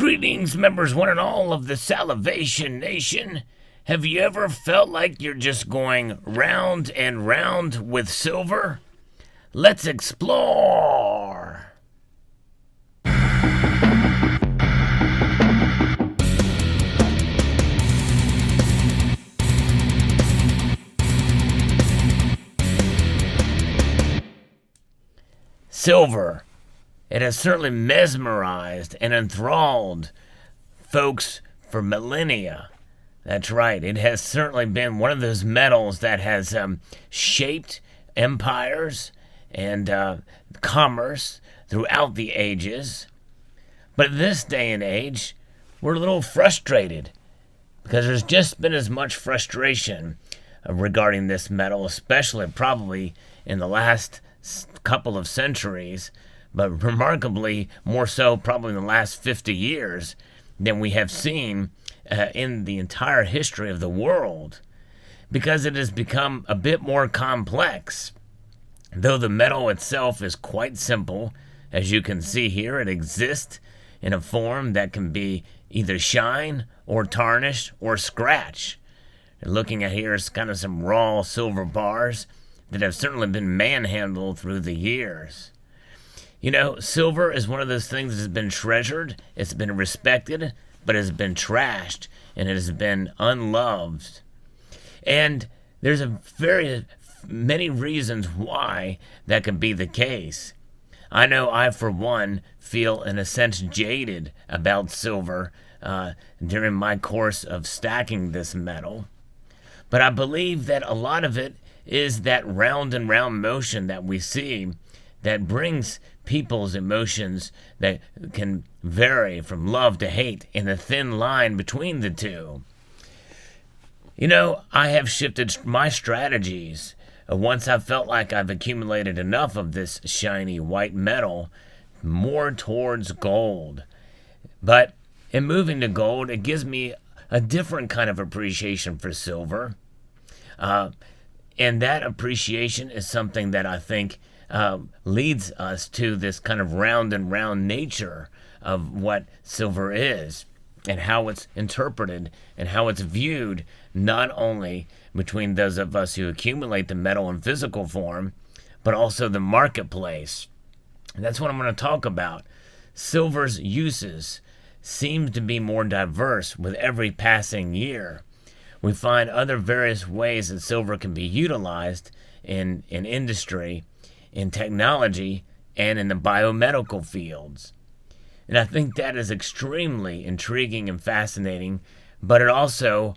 Greetings, members one and all of the Salivation Nation. Have you ever felt like you're just going round and round with silver? Let's explore! Silver. It has certainly mesmerized and enthralled folks for millennia. That's right. It has certainly been one of those metals that has shaped empires and commerce throughout the ages. But this day and age, we're a little frustrated because there's just been as much frustration regarding this metal, especially probably in the last couple of centuries, but remarkably more so probably in the last 50 years than we have seen in the entire history of the world, because it has become a bit more complex. Though the metal itself is quite simple, as you can see here, it exists in a form that can be either shine or tarnish or scratch. And looking at here is kind of some raw silver bars that have certainly been manhandled through the years. You know, silver is one of those things that has been treasured, it's been respected, but has been trashed, and it has been unloved. And there's a very many reasons why that could be the case. I know I, for one, feel in a sense jaded about silver during my course of stacking this metal. But I believe that a lot of it is that round and round motion that we see that brings people's emotions that can vary from love to hate in a thin line between the two. You know, I have shifted my strategies once I felt like I've accumulated enough of this shiny white metal more towards gold. But in moving to gold, it gives me a different kind of appreciation for silver. And that appreciation is something that I think leads us to this kind of round and round nature of what silver is and how it's interpreted and how it's viewed, not only between those of us who accumulate the metal in physical form, but also the marketplace. And that's what I'm going to talk about. Silver's uses seem to be more diverse with every passing year. We find other various ways that silver can be utilized in industry, in technology, and in the biomedical fields. And I think that is extremely intriguing and fascinating, but it also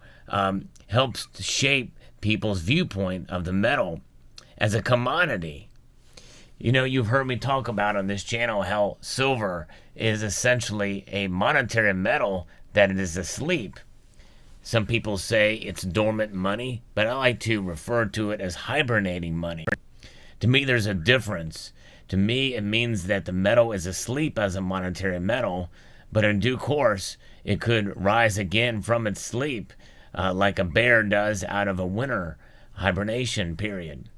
helps to shape people's viewpoint of the metal as a commodity. You know, you've heard me talk about on this channel how silver is essentially a monetary metal that it is asleep. Some people say it's dormant money, but I like to refer to it as hibernating money. To me, there's a difference. To me, it means that the metal is asleep as a monetary metal, but in due course, it could rise again from its sleep, like a bear does out of a winter hibernation period.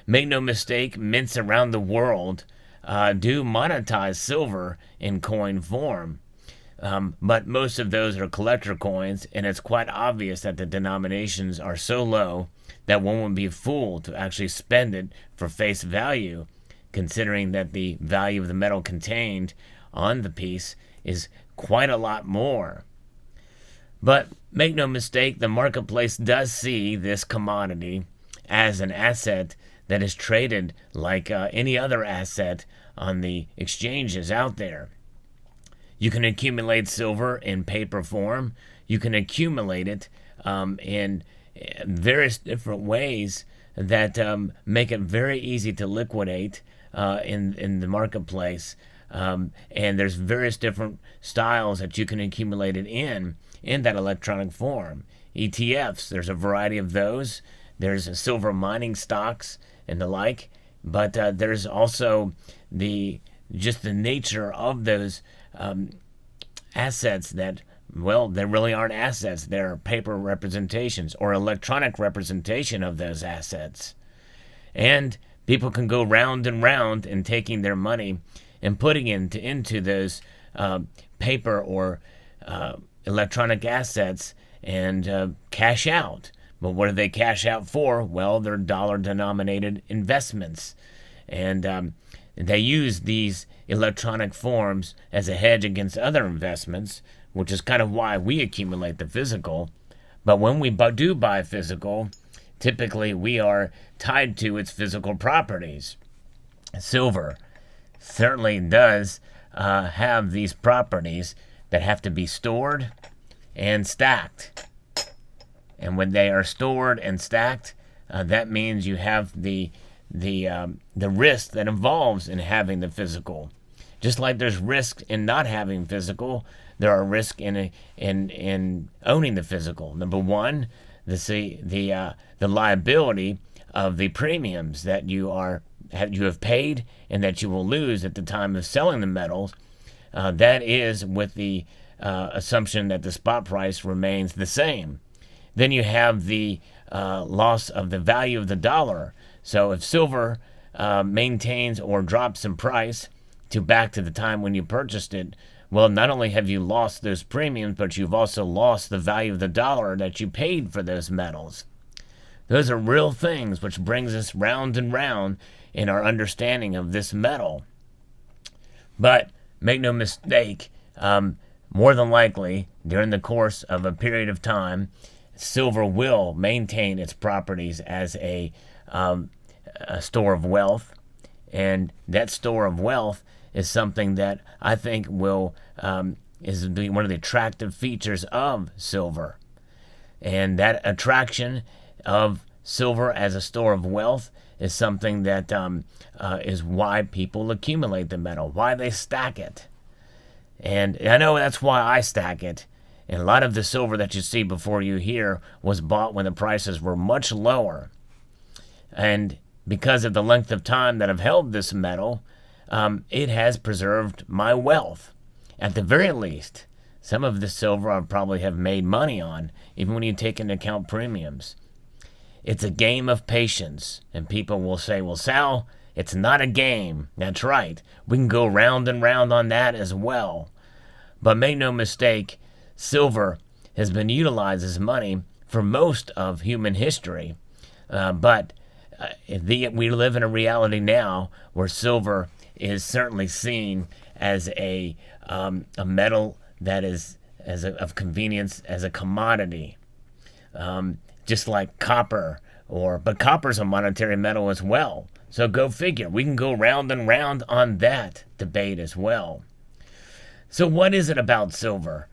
Make no mistake, mints around the world do monetize silver in coin form. But most of those are collector coins, and it's quite obvious that the denominations are so low that one would be a fool to actually spend it for face value, considering that the value of the metal contained on the piece is quite a lot more. But make no mistake, the marketplace does see this commodity as an asset that is traded like any other asset on the exchanges out there. You can accumulate silver in paper form. You can accumulate it in various different ways that make it very easy to liquidate in the marketplace. And there's various different styles that you can accumulate it in that electronic form. ETFs, there's a variety of those. There's silver mining stocks and the like. But there's also just the nature of those assets that, well, they really aren't assets. They're paper representations or electronic representation of those assets. And people can go round and round in taking their money and putting into those paper or electronic assets and cash out. But what do they cash out for? Well, they're dollar-denominated investments. And they use these electronic forms as a hedge against other investments, which is kind of why we accumulate the physical. But when we do buy physical, typically we are tied to its physical properties. Silver certainly does have these properties that have to be stored and stacked. And when they are stored and stacked, that means you have the risk that involves in having the physical. Just like there's risk in not having physical, there are risks in owning the physical. Number one, the liability of the premiums that you have paid and that you will lose at the time of selling the metals. That is with the assumption that the spot price remains the same. Then you have the loss of the value of the dollar. So if silver maintains or drops in price to back to the time when you purchased it, well, not only have you lost those premiums, but you've also lost the value of the dollar that you paid for those metals. Those are real things, which brings us round and round in our understanding of this metal. But make no mistake, more than likely, during the course of a period of time, silver will maintain its properties as a store of wealth, and that store of wealth is something that I think will is one of the attractive features of silver. And that attraction of silver as a store of wealth is something that is why people accumulate the metal, why they stack it. And I know that's why I stack it. And a lot of the silver that you see before you here was bought when the prices were much lower. And because of the length of time that I've held this metal, it has preserved my wealth. At the very least, some of the silver I probably have made money on, even when you take into account premiums. It's a game of patience. And people will say, well, Sal, it's not a game. That's right. We can go round and round on that as well. But make no mistake, silver has been utilized as money for most of human history. But we live in a reality now where silver is certainly seen as a metal that is of convenience, as a commodity, just like copper. But copper's a monetary metal as well. So go figure. We can go round and round on that debate as well. So what is it about silver?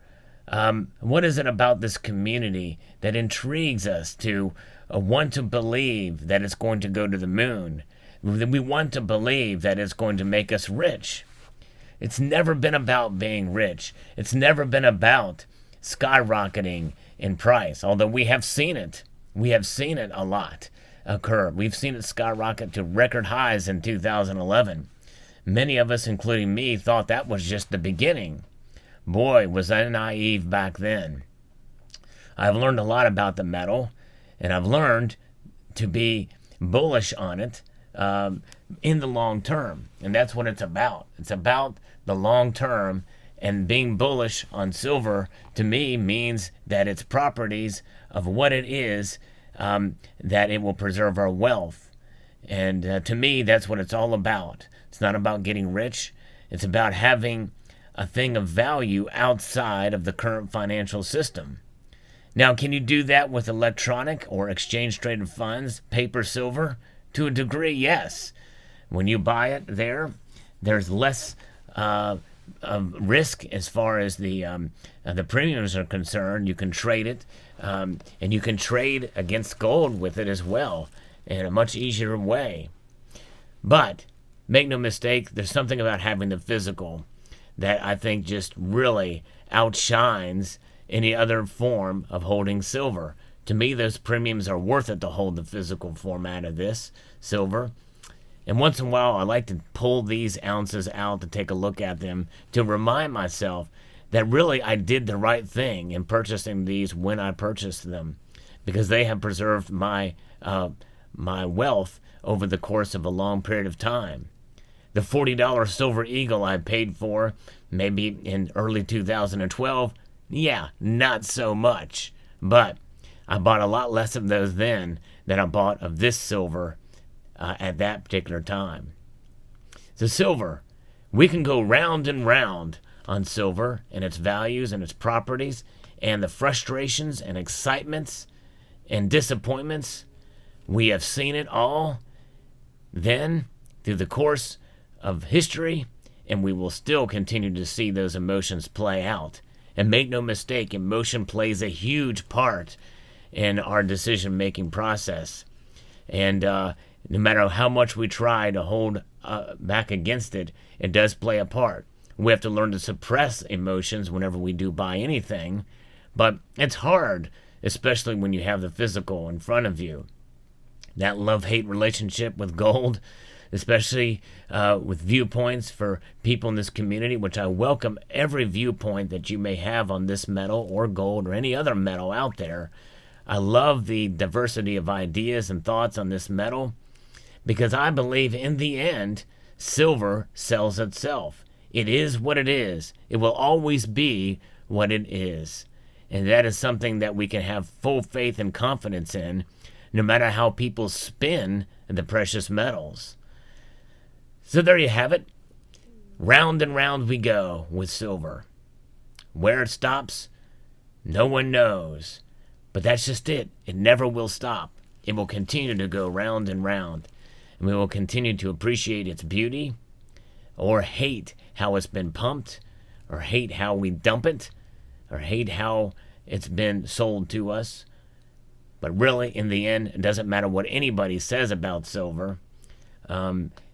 What is it about this community that intrigues us to want to believe that it's going to go to the moon? We want to believe that it's going to make us rich. It's never been about being rich. It's never been about skyrocketing in price, although we have seen it. We have seen it a lot occur. We've seen it skyrocket to record highs in 2011. Many of us, including me, thought that was just the beginning. Boy, was I naive back then. I've learned a lot about the metal, and I've learned to be bullish on it in the long term. And that's what it's about. It's about the long term, and being bullish on silver to me means that its properties of what it is, that it will preserve our wealth. And to me, that's what it's all about. It's not about getting rich. It's about having a thing of value outside of the current financial system. Now, can you do that with electronic or exchange-traded funds, paper, silver? To a degree, yes. When you buy it there's less risk as far as the premiums are concerned. You can trade it, and you can trade against gold with it as well in a much easier way. But make no mistake, there's something about having the physical that I think just really outshines any other form of holding silver. To me, those premiums are worth it to hold the physical format of this silver. And once in a while, I like to pull these ounces out to take a look at them to remind myself that really I did the right thing in purchasing these when I purchased them, because they have preserved my wealth over the course of a long period of time. The $40 Silver Eagle I paid for Maybe in early 2012, yeah, not so much. But I bought a lot less of those then than I bought of this silver at that particular time. So silver, we can go round and round on silver and its values and its properties and the frustrations and excitements and disappointments. We have seen it all then through the course of history, and we will still continue to see those emotions play out. And make no mistake, emotion plays a huge part in our decision-making process. And no matter how much we try to hold back against it, it does play a part. We have to learn to suppress emotions whenever we do buy anything, but it's hard, especially when you have the physical in front of you. That love-hate relationship with gold, especially with viewpoints for people in this community, which I welcome every viewpoint that you may have on this metal or gold or any other metal out there. I love the diversity of ideas and thoughts on this metal because I believe in the end, silver sells itself. It is what it is. It will always be what it is. And that is something that we can have full faith and confidence in, no matter how people spin the precious metals. So there you have it. Round and round we go with silver. Where it stops, no one knows. But that's just it. It never will stop. It will continue to go round and round. And we will continue to appreciate its beauty, or hate how it's been pumped, or hate how we dump it, or hate how it's been sold to us. But really, in the end, it doesn't matter what anybody says about silver.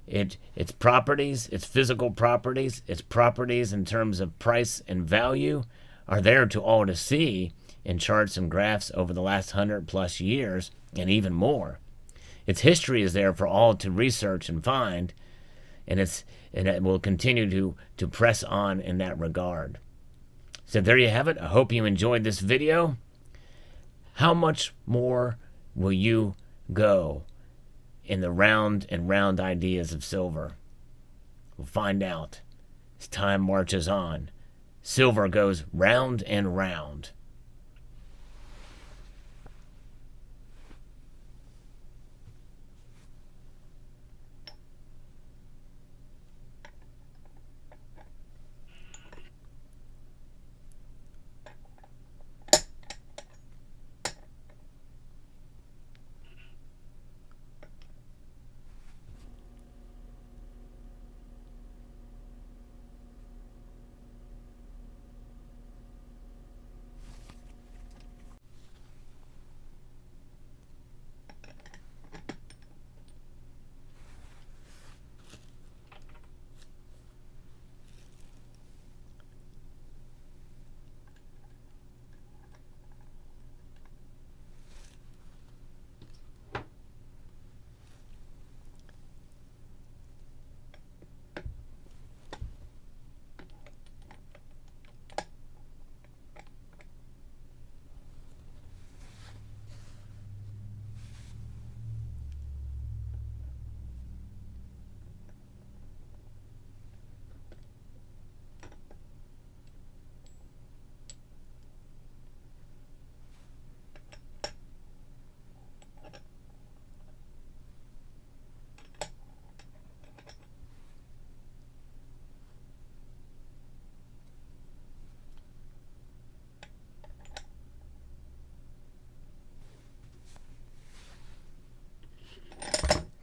Its properties, its physical properties, its properties in terms of price and value are there to all to see in charts and graphs over the last 100+ years and even more. Its history is there for all to research and find, and it will continue to press on in that regard. So there you have it. I hope you enjoyed this video. How much more will you go in the round and round ideas of silver? We'll find out as time marches on. Silver goes round and round.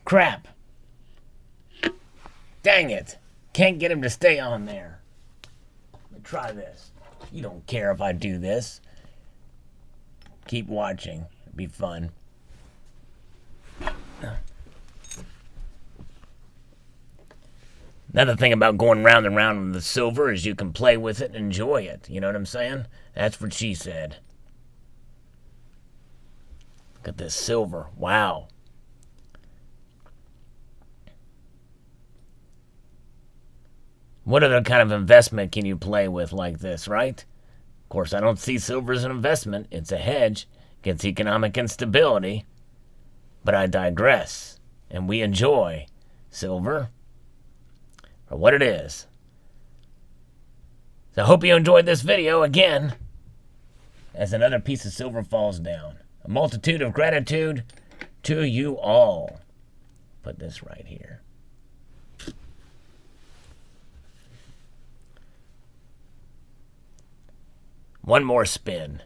Crap. Dang it. Can't get him to stay on there. Let me try this. You don't care if I do this. Keep watching. It'll be fun. Another thing about going round and round with the silver is you can play with it and enjoy it. You know what I'm saying? That's what she said. Look at this silver. Wow. What other kind of investment can you play with like this, right? Of course, I don't see silver as an investment. It's a hedge against economic instability. But I digress. And we enjoy silver for what it is. So I hope you enjoyed this video again as another piece of silver falls down. A multitude of gratitude to you all. Put this right here. One more spin.